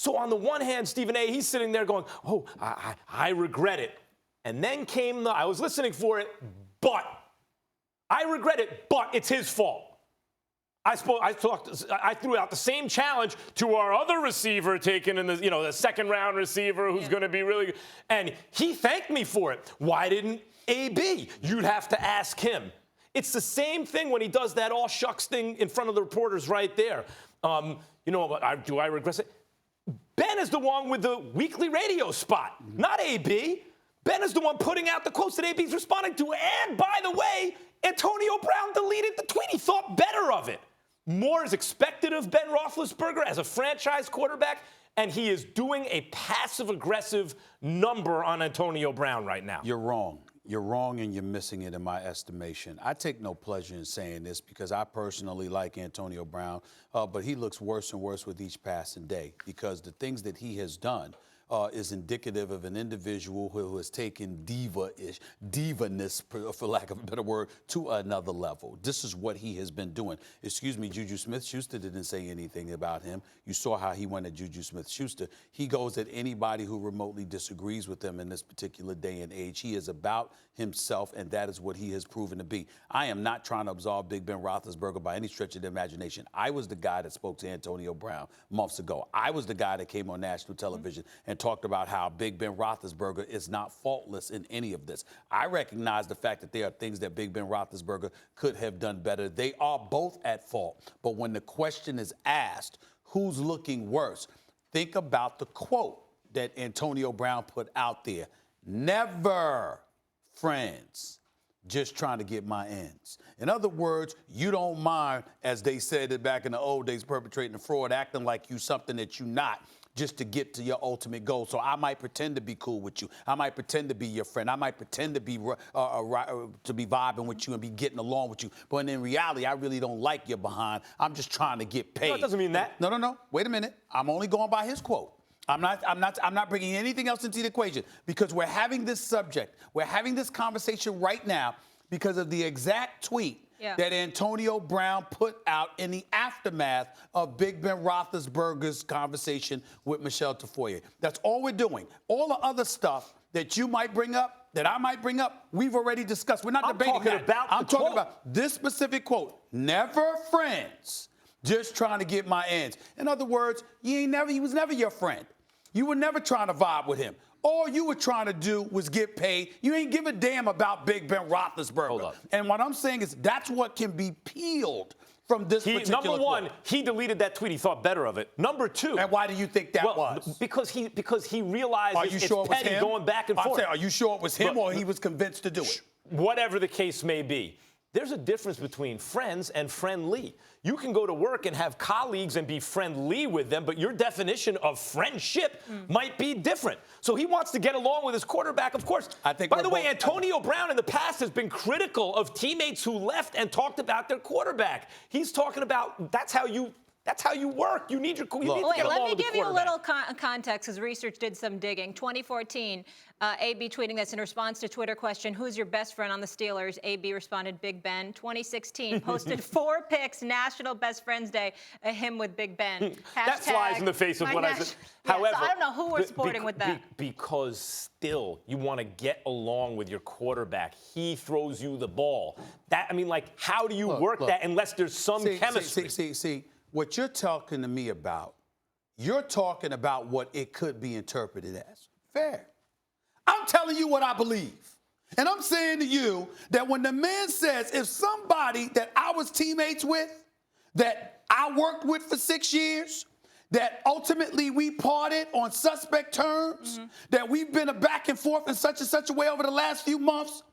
So on the one hand, Stephen A., he's sitting there going, oh, I regret it. And then came I was listening for it, but I regret it, but it's his fault. I threw out the same challenge to our other receiver taken in the second round receiver who's going to be really good. And he thanked me for it. Why didn't AB? You'd have to ask him. It's the same thing when he does that all shucks thing in front of the reporters right there. Do I regret it? Ben is the one with the weekly radio spot, not AB. Ben is the one putting out the quotes that AB's responding to. And by the way, Antonio Brown deleted the tweet. He thought better of it. More is expected of Ben Roethlisberger as a franchise quarterback, and he is doing a passive-aggressive number on Antonio Brown right now. You're wrong. You're wrong, and you're missing it in my estimation. I take no pleasure in saying this because I personally like Antonio Brown, but he looks worse and worse with each passing day because the things that he has done is indicative of an individual who has taken divaness, for lack of a better word, to another level. This is what he has been doing. Excuse me, Juju Smith-Schuster didn't say anything about him. You saw how he went at Juju Smith-Schuster. He goes at anybody who remotely disagrees with him in this particular day and age. He is about himself, and that is what he has proven to be. I am not trying to absolve Big Ben Roethlisberger by any stretch of the imagination. I was the guy that spoke to Antonio Brown months ago. I was the guy that came on national television and talked about how Big Ben Roethlisberger is not faultless in any of this. I recognize the fact that there are things that Big Ben Roethlisberger could have done better. They are both at fault. But when the question is asked, who's looking worse? Think about the quote that Antonio Brown put out there. Never friends, just trying to get my ends. In other words, you don't mind, as they said it back in the old days, perpetrating a fraud, acting like you something that you're not, just to get to your ultimate goal. So I might pretend to be cool with you. I might pretend to be your friend. I might pretend to be vibing with you and be getting along with you. But in reality, I really don't like your behind. I'm just trying to get paid. No, it doesn't mean that. No. Wait a minute. I'm only going by his quote. I'm not bringing anything else into the equation because we're having this subject. We're having this conversation right now because of the exact tweet that Antonio Brown put out in the aftermath of Big Ben Roethlisberger's conversation with Michelle Tafoya. That's all we're doing. All the other stuff that you might bring up, that I might bring up, we've already discussed. We're not debating that. I'm talking about this specific quote. Never friends, just trying to get my ends. In other words, he was never your friend. You were never trying to vibe with him. All you were trying to do was get paid. You ain't give a damn about Big Ben Roethlisberger. Hold up. And what I'm saying is that's what can be peeled from this particular Number one, quote. he deleted that tweet. He thought better of it. Number two. And why do you think that was? Because he realized it's petty going back and forth. I'm saying, are you sure it was him or he was convinced to do it? Whatever the case may be. There's a difference between friends and friendly. You can go to work and have colleagues and be friendly with them, but your definition of friendship might be different. So he wants to get along with his quarterback, of course. By the way, Antonio Brown in the past has been critical of teammates who left and talked about their quarterback. He's talking about that's how you work. You need to get along with the quarterback. Let me give you a little context, because research did some digging. 2014, AB tweeting this in response to Twitter question, who's your best friend on the Steelers? AB responded, Big Ben. 2016, posted 4 pics, National Best Friends Day, a hymn with Big Ben. That flies in the face of what I said. However, so I don't know who we're supporting with that. Because still, you want to get along with your quarterback. He throws you the ball. How do you work that unless there's some chemistry? See. What you're talking to me about, you're talking about what it could be interpreted as. Fair. I'm telling you what I believe. And I'm saying to you that when the man says, if somebody that I was teammates with, that I worked with for 6 years, that ultimately we parted on suspect terms, that we've been a back and forth in such and such a way over the last few months,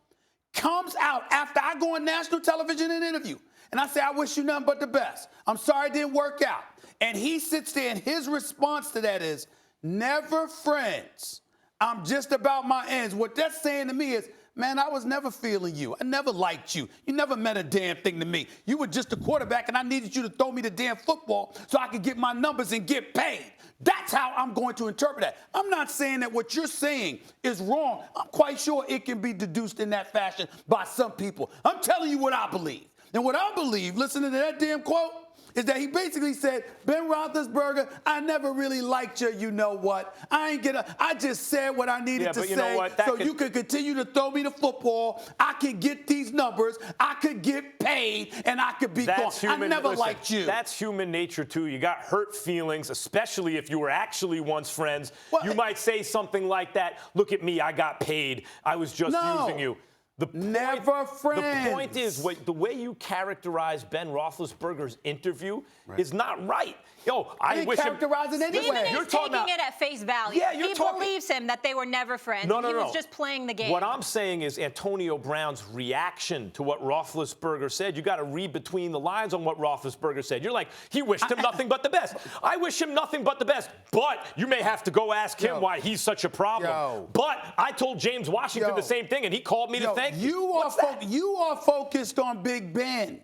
comes out after I go on national television and interview. And I say, I wish you nothing but the best. I'm sorry it didn't work out. And he sits there and his response to that is, never friends. I'm just about my ends. What that's saying to me is, man, I was never feeling you. I never liked you. You never meant a damn thing to me. You were just a quarterback and I needed you to throw me the damn football so I could get my numbers and get paid. That's how I'm going to interpret that. I'm not saying that what you're saying is wrong. I'm quite sure it can be deduced in that fashion by some people. I'm telling you what I believe. And what I believe, listening to that damn quote, is that he basically said, Ben Roethlisberger, I never really liked you, you know what? I just said what I needed to say so you could continue to throw me the football. I could get these numbers. I could get paid, and I could be gone. I never liked you. That's human nature, too. You got hurt feelings, especially if you were actually once friends. Well, you might say something like that. Look at me. I got paid. I was just using you. Never friends. The point is, the way you characterize Ben Roethlisberger's interview is not right. I wish him. Characterize it anyway. Steven is taking it at face value. Yeah, he believes him that they were never friends. No. He was just playing the game. What I'm saying is Antonio Brown's reaction to what Roethlisberger said. You got to read between the lines on what Roethlisberger said. You're like, he wished him nothing but the best. I wish him nothing but the best. But you may have to go ask him why he's such a problem. But I told James Washington the same thing, and he called me to thank you. You are focused on Big Ben.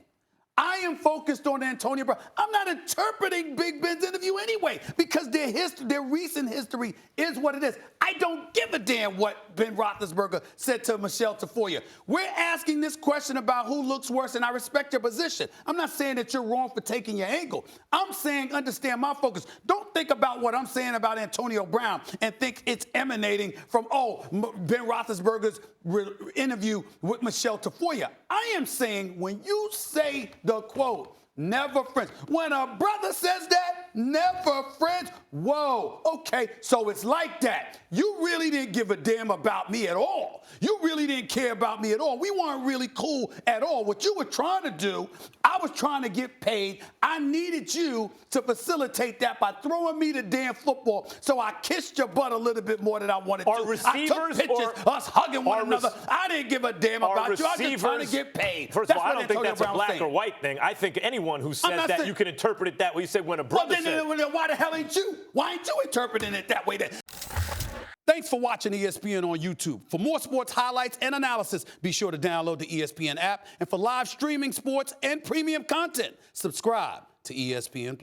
I am focused on Antonio Brown. I'm not interpreting Big Ben's interview anyway because their recent history is what it is. I don't give a damn what Ben Roethlisberger said to Michelle Tafoya. We're asking this question about who looks worse, and I respect your position. I'm not saying that you're wrong for taking your angle. I'm saying understand my focus. Don't think about what I'm saying about Antonio Brown and think it's emanating from, Ben Roethlisberger's interview with Michelle Tafoya. I am saying when you say the quote, never friends. When a brother says that, never friends, whoa, okay, so it's like that. You really didn't give a damn about me at all. You really didn't care about me at all. We weren't really cool at all. What you were trying to do, I was trying to get paid. I needed you to facilitate that by throwing me the damn football, so I kissed your butt a little bit more than I wanted to. I took pictures, us hugging one another. I didn't give a damn about you. I was just trying to get paid. First of all, I don't think that's a black or white thing. I think anyone who says that, you can interpret it that way. You said when a brother said. Then why the hell ain't you? Why ain't you interpreting it that way then? Thanks for watching ESPN on YouTube. For more sports highlights and analysis, be sure to download the ESPN app. And for live streaming sports and premium content, subscribe to ESPN+.